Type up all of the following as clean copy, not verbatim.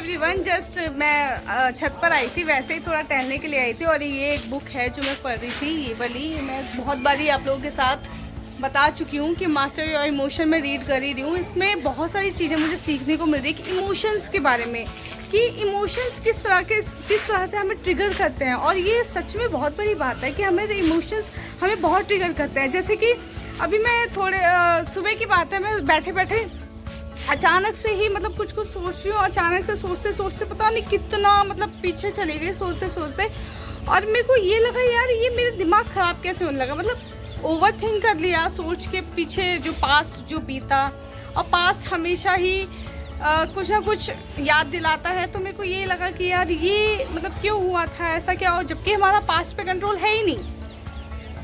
Everyone, just मैं छत पर आई थी, वैसे ही थोड़ा टहलने के लिए आई थी। और ये एक बुक है जो मैं पढ़ रही थी, ये वाली मैं बहुत बारी आप लोगों के साथ बता चुकी हूँ कि मास्टर योर इमोशन में रीड कर ही रही हूँ। इसमें बहुत सारी चीज़ें मुझे सीखने को मिल रही है कि इमोशंस के बारे में, कि इमोशंस किस तरह से हमें ट्रिगर करते हैं। और ये सच में बहुत बड़ी बात है कि हमें इमोशंस हमें बहुत ट्रिगर करते हैं। जैसे कि अभी मैं थोड़े सुबह की बात है, मैं बैठे बैठे अचानक से ही कुछ सोच रही हूँ। अचानक से सोचते सोचते पता नहीं कितना पीछे चली गई सोचते सोचते, और मेरे को ये लगा यार ये मेरा दिमाग ख़राब कैसे होने लगा। ओवर थिंक कर लिया, सोच के पीछे जो पास्ट जो बीता, और पास्ट हमेशा ही कुछ ना कुछ याद दिलाता है। तो मेरे को ये लगा कि यार ये क्यों हुआ था, ऐसा क्या हो, जबकि हमारा पास्ट पे कंट्रोल है ही नहीं।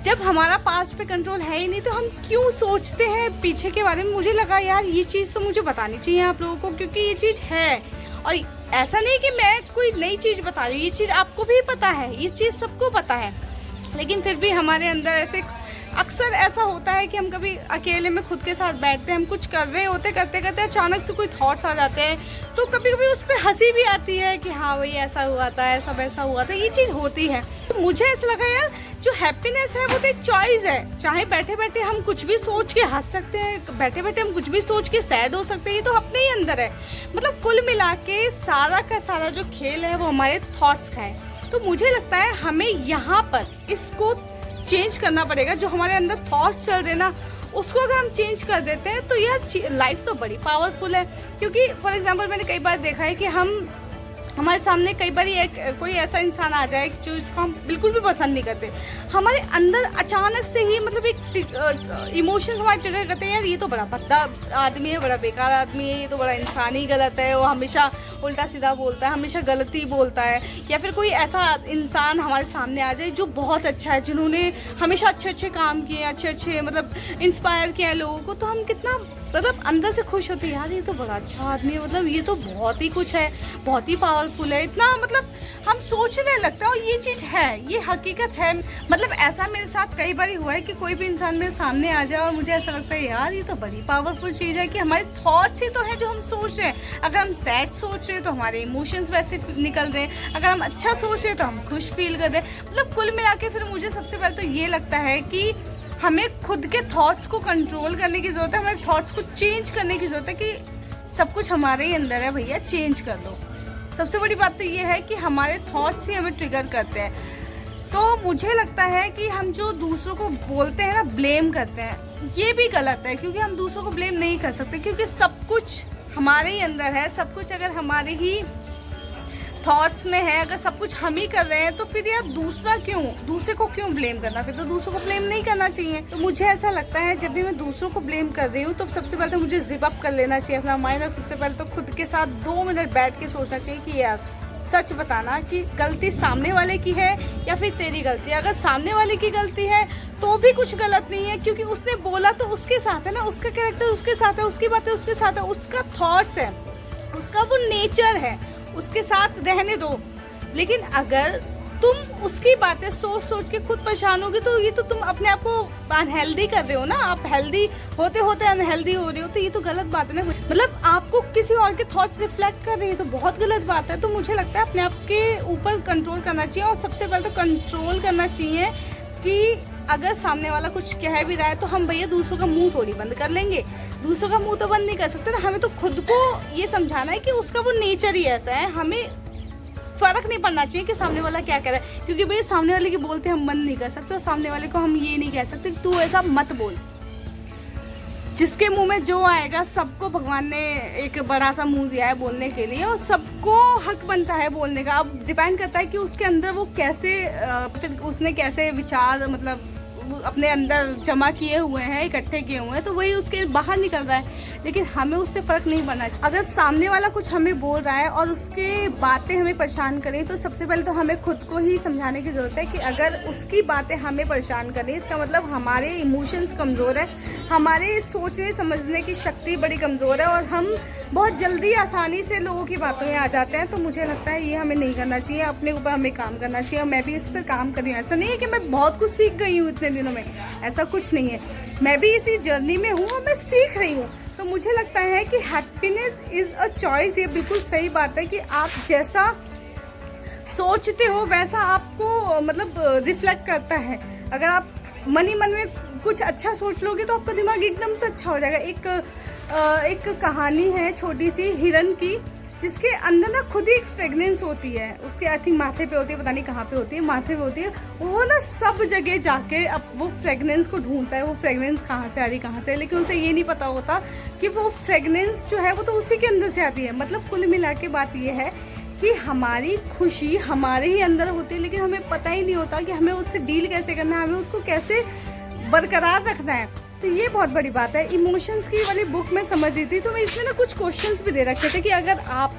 जब हमारा पास्ट पे कंट्रोल है ही नहीं तो हम क्यों सोचते हैं पीछे के बारे में। मुझे लगा यार ये चीज़ तो मुझे बतानी चाहिए आप लोगों को, क्योंकि ये चीज़ है। और ऐसा नहीं कि मैं कोई नई चीज़ बता रही हूँ, ये चीज़ आपको भी पता है, ये चीज़ सबको पता है। लेकिन फिर भी हमारे अंदर ऐसे अक्सर ऐसा होता है कि हम कभी अकेले में खुद के साथ बैठते हैं, हम कुछ कर रहे होते, करते करते अचानक से कोई थॉट्स आ जाते हैं। तो कभी कभी उस पर हंसी भी आती है कि हाँ भाई ऐसा हुआ था, ऐसा वैसा हुआ था, ये चीज़ होती है। तो मुझे ऐसा लगा यार जो हैप्पीनेस है वो तो एक चॉइस है। चाहे बैठे बैठे हम कुछ भी सोच के हंस सकते हैं, बैठे बैठे हम कुछ भी सोच के सैड हो सकते हैं, ये तो अपने ही अंदर है। कुल मिला के सारा का सारा जो खेल है वो हमारे थॉट्स का है। तो मुझे लगता है हमें यहाँ पर इसको चेंज करना पड़ेगा। जो हमारे अंदर थॉट्स चल रहे ना, उसको अगर हम चेंज कर देते हैं तो यार लाइफ तो बड़ी पावरफुल है। क्योंकि फॉर एग्जांपल मैंने कई बार देखा है कि हमारे सामने कई बार कोई ऐसा इंसान आ जाए जो इसको हम बिल्कुल भी पसंद नहीं करते, हमारे अंदर अचानक से ही एक इमोशंस हमारे ट्रिगर करते हैं। यार ये तो बड़ा भद्दा आदमी है, बड़ा बेकार आदमी है, ये तो बड़ा इंसान ही गलत है, वो हमेशा उल्टा सीधा बोलता है, हमेशा गलती बोलता है। या फिर कोई ऐसा इंसान हमारे सामने आ जाए जो बहुत अच्छा है, जिन्होंने हमेशा अच्छे अच्छे काम किए, अच्छे अच्छे इंस्पायर किया है लोगों को, तो हम कितना अंदर से खुश होते हैं यार ये तो बड़ा अच्छा आदमी है, ये तो बहुत ही कुछ है, बहुत ही पावरफुल है, इतना हम सोचने लगते हैं। और ये चीज़ है, ये हकीकत है। ऐसा मेरे साथ कई बार हुआ है कि कोई भी इंसान मेरे सामने आ जाए और मुझे ऐसा लगता है यार ये तो बड़ी पावरफुल चीज़ है कि हमारे थॉट्स ही तो है जो हम सोच रहे हैं। अगर हम सैड सोच रहे हैं तो हमारे इमोशंस वैसे निकल रहे हैं, अगर हम अच्छा सोच रहे हैं तो हम खुश फील कर रहे हैं। कुल मिला के फिर मुझे सबसे पहले तो ये लगता है कि हमें खुद के थॉट्स को कंट्रोल करने की ज़रूरत है, हमारे थॉट्स को चेंज करने की ज़रूरत है कि सब कुछ हमारे ही अंदर है, भैया चेंज कर दो। सबसे बड़ी बात तो ये है कि हमारे थॉट्स ही हमें ट्रिगर करते हैं। तो मुझे लगता है कि हम जो दूसरों को बोलते हैं ना, ब्लेम करते हैं, ये भी गलत है। क्योंकि हम दूसरों को ब्लेम नहीं कर सकते, क्योंकि सब कुछ हमारे ही अंदर है। सब कुछ अगर हमारे ही थॉट्स में है, अगर सब कुछ हम ही कर रहे हैं तो फिर यार दूसरे को क्यों ब्लेम करना, फिर तो दूसरों को ब्लेम नहीं करना चाहिए। तो मुझे ऐसा लगता है जब भी मैं दूसरों को ब्लेम कर रही हूँ तो सबसे पहले तो मुझे जिप अप कर लेना चाहिए अपना माइंड, और सबसे पहले तो खुद के साथ 2 मिनट बैठ के सोचना चाहिए कि यार सच बताना कि गलती सामने वाले की है या फिर तेरी गलती है। अगर सामने वाले की गलती है तो भी कुछ गलत नहीं है, क्योंकि उसने बोला तो उसके साथ है ना, उसका कैरेक्टर उसके साथ है, उसकी बातें उसके साथ है, उसका थॉट्स है, उसका वो नेचर है, उसके साथ रहने दो। लेकिन अगर तुम उसकी बातें सोच सोच के खुद परेशान होगी तो ये तो तुम अपने आप को अनहेल्दी कर रहे हो ना। आप हेल्दी होते होते अनहेल्दी हो रहे हो, तो ये तो गलत बात है ना। आपको किसी और के थॉट्स रिफ्लेक्ट कर रही है तो बहुत गलत बात है। तो मुझे लगता है अपने आप के ऊपर कंट्रोल करना चाहिए, और सबसे पहले तो कंट्रोल करना चाहिए कि अगर सामने वाला कुछ कह भी रहा है तो हम भैया दूसरों का मुंह थोड़ी बंद कर लेंगे, दूसरों का मुंह तो बंद नहीं कर सकते ना। हमें तो खुद को ये समझाना है कि उसका वो नेचर ही ऐसा है, हमें फर्क नहीं पड़ना चाहिए कि सामने वाला क्या कह रहा है। क्योंकि भैया सामने वाले की बोलते हम मन नहीं कर सकते, और सामने वाले को हम ये नहीं कह सकते कि तू ऐसा मत बोल। जिसके मुंह में जो आएगा, सबको भगवान ने एक बड़ा सा मुंह दिया है बोलने के लिए, और सबको हक बनता है बोलने का। अब डिपेंड करता है कि उसके अंदर वो कैसे फिर उसने कैसे विचार अपने अंदर जमा किए हुए हैं, इकट्ठे किए हुए हैं, तो वही उसके बाहर निकल रहा है। लेकिन हमें उससे फर्क नहीं पड़ना चाहिए। अगर सामने वाला कुछ हमें बोल रहा है और उसके बातें हमें परेशान करें, तो सबसे पहले तो हमें खुद को ही समझाने की जरूरत है कि अगर उसकी बातें हमें परेशान करें, इसका मतलब हमारे इमोशंस कमज़ोर है, हमारे सोचने समझने की शक्ति बड़ी कमज़ोर है, और हम बहुत जल्दी आसानी से लोगों की बातों में आ जाते हैं। तो मुझे लगता है ये हमें नहीं करना चाहिए, अपने ऊपर हमें काम करना चाहिए। और मैं भी इस पर काम कर रही हूँ। ऐसा नहीं है कि मैं बहुत कुछ सीख गई हूँ इतने दिनों में, ऐसा कुछ नहीं है। मैं भी इसी जर्नी में हूँ और मैं सीख रही हूँ। तो मुझे लगता है कि हैप्पीनेस इज़ अ चॉइस। ये बिल्कुल सही बात है कि आप जैसा सोचते हो वैसा आपको मतलब रिफ्लेक्ट करता है। अगर आप मन ही मन में कुछ अच्छा सोच लोगे तो आपका दिमाग एकदम से अच्छा हो जाएगा। एक कहानी है छोटी सी हिरन की, जिसके अंदर ना खुद ही एक फ्रेगनेंस होती है, उसके आई थिंक माथे पे होती है, पता नहीं कहाँ पे होती है, माथे पे होती है। वो ना सब जगह जाके अब वो फ्रेगनेंस को ढूंढता है, वो फ्रेगनेंस कहाँ से आ रही कहाँ से, लेकिन उसे ये नहीं पता होता कि वो फ्रेगनेंस जो है वो तो उसी के अंदर से आती है। मतलब कुल मिला के बात ये है कि हमारी खुशी हमारे ही अंदर होती है, लेकिन हमें पता ही नहीं होता कि हमें उससे डील कैसे करना है, हमें उसको कैसे बरकरार रखना है। तो ये बहुत बड़ी बात है। इमोशंस की वाली बुक में समझ रही थी तो मैं इसमें ना कुछ क्वेश्चंस भी दे रखे थे कि अगर आप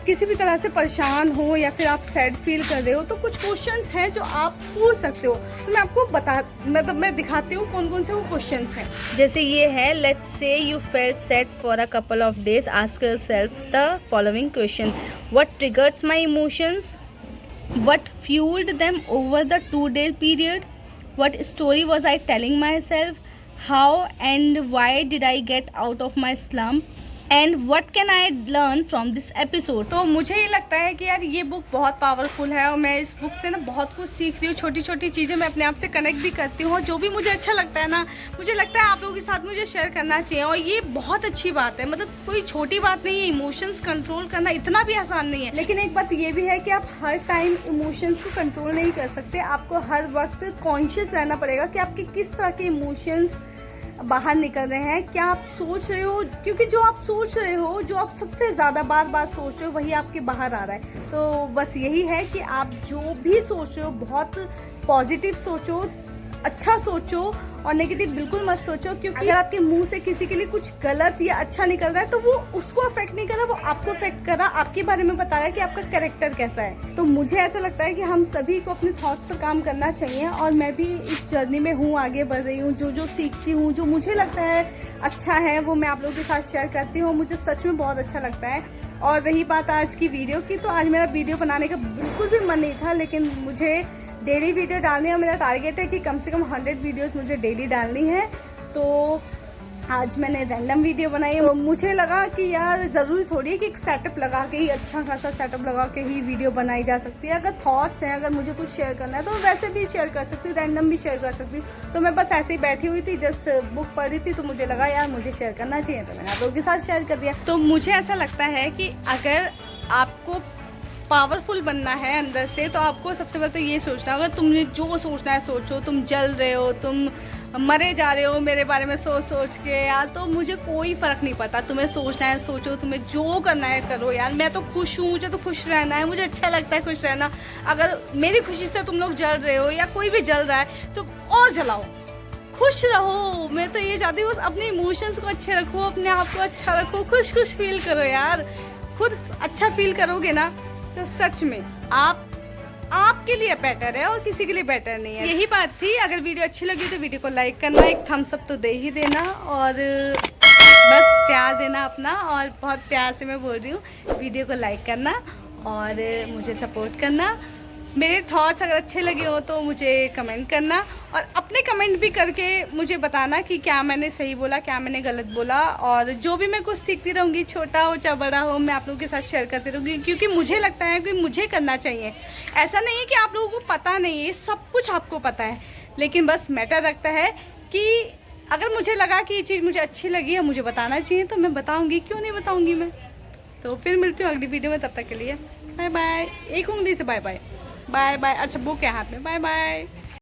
किसी भी तरह से परेशान हो या फिर आप सैड फील कर रहे हो तो कुछ क्वेश्चंस हैं जो आप पूछ सकते हो। तो मैं आपको मैं दिखाती हूँ कौन कौन से वो क्वेश्चंस हैं। जैसे ये है, let's say you felt sad for a couple of days, ask yourself the following question, what triggers my emotions, what fuelled them over the 2-day period, what story was I telling myself, how and why did I get out of my slump, and what can I learn from this episode। तो मुझे ये लगता है कि यार ये book बहुत powerful है और मैं इस बुक से ना बहुत कुछ सीख रही हूँ। छोटी छोटी चीज़ें मैं अपने आप से कनेक्ट भी करती हूँ, जो भी मुझे अच्छा लगता है ना, मुझे लगता है आप लोगों के साथ मुझे शेयर करना चाहिए। और ये बहुत अच्छी बात है, मतलब कोई छोटी बात नहीं है। इमोशंस कंट्रोल करना इतना भी आसान नहीं है, लेकिन एक बात ये भी है कि आप हर टाइम इमोशंस को कंट्रोल नहीं कर सकते। आपको हर वक्त कॉन्शियस रहना पड़ेगा कि आपके किस तरह के इमोशंस बाहर निकल रहे हैं, क्या आप सोच रहे हो, क्योंकि जो आप सोच रहे हो, जो आप सबसे ज़्यादा बार बार सोच रहे हो, वही आपके बाहर आ रहा है। तो बस यही है कि आप जो भी सोच रहे हो बहुत पॉजिटिव सोचो, अच्छा सोचो और नेगेटिव बिल्कुल मत सोचो। क्योंकि अगर आपके मुंह से किसी के लिए कुछ गलत या अच्छा निकल रहा है तो वो उसको अफेक्ट नहीं कर रहा, वो आपको अफेक्ट कर रहा, आपके बारे में बता रहा है कि आपका कैरेक्टर कैसा है। तो मुझे ऐसा लगता है कि हम सभी को अपने थॉट्स पर काम करना चाहिए और मैं भी इस जर्नी में हूँ, आगे बढ़ रही हूँ। जो सीखती हूँ, जो मुझे लगता है अच्छा है, वो मैं आप लोगों के साथ शेयर करती हूँ। मुझे सच में बहुत अच्छा लगता है। और रही बात आज की वीडियो की, तो आज मेरा वीडियो बनाने का बिल्कुल भी मन नहीं था, लेकिन मुझे डेली वीडियो डालनी है। मेरा टारगेट है कि कम से कम 100 वीडियोस मुझे डेली डालनी है। तो आज मैंने रैंडम वीडियो बनाई और मुझे लगा कि यार ज़रूरी थोड़ी है कि एक सेटअप लगा के ही, अच्छा खासा सेटअप लगा के ही वीडियो बनाई जा सकती है। अगर थॉट्स हैं, अगर मुझे कुछ शेयर करना है तो वैसे भी शेयर कर सकती हूँ, रैंडम भी शेयर कर सकती हूँ। तो मैं बस ऐसे ही बैठी हुई थी, जस्ट बुक पढ़ रही थी, तो मुझे लगा यार मुझे शेयर करना चाहिए, तो मैंने आप लोगों के साथ शेयर कर दिया। तो मुझे ऐसा लगता है कि अगर आपको पावरफुल बनना है अंदर से, तो आपको सबसे पहले तो ये सोचना होगा, तुमने जो सोचना है सोचो। तुम जल रहे हो, तुम मरे जा रहे हो मेरे बारे में सोच के, यार तो मुझे कोई फ़र्क नहीं पड़ता। तुम्हें सोचना है सोचो, तुम्हें जो करना है करो। यार मैं तो खुश हूँ, मुझे तो खुश रहना है, मुझे अच्छा लगता है खुश रहना। अगर मेरी खुशी से तुम लोग जल रहे हो या कोई भी जल रहा है तो और जलाओ, खुश रहो। मैं तो ये चाहती हूँ बस अपने इमोशंस को अच्छे रखो, अपने आप को अच्छा रखो, खुश फील करो। यार खुद अच्छा फील करोगे ना तो सच में आपके लिए बेटर है और किसी के लिए बेटर नहीं है। यही बात थी। अगर वीडियो अच्छी लगी तो वीडियो को लाइक करना, एक थम्स अप तो दे ही देना और बस प्यार देना अपना। और बहुत प्यार से मैं बोल रही हूँ, वीडियो को लाइक करना और मुझे सपोर्ट करना। मेरे थॉट्स अगर अच्छे लगे हो तो मुझे कमेंट करना और अपने कमेंट भी करके मुझे बताना कि क्या मैंने सही बोला, क्या मैंने गलत बोला। और जो भी मैं कुछ सीखती रहूँगी, छोटा हो चाहे बड़ा हो, मैं आप लोगों के साथ शेयर करती रहूँगी, क्योंकि मुझे लगता है कि मुझे करना चाहिए। ऐसा नहीं है कि आप लोगों को पता नहीं है, सब कुछ आपको पता है, लेकिन बस मैटर रखता है कि अगर मुझे लगा कि ये चीज़ मुझे अच्छी लगी है, मुझे बताना चाहिए, तो मैं बताऊँगी, क्यों नहीं बताऊँगी मैं। तो फिर मिलती हूँ अगली वीडियो में, तब तक के लिए बाय बाय। एक उंगली से बाय बाय। Bye bye. अच्छा बुक है हाथ में, बाय बाय।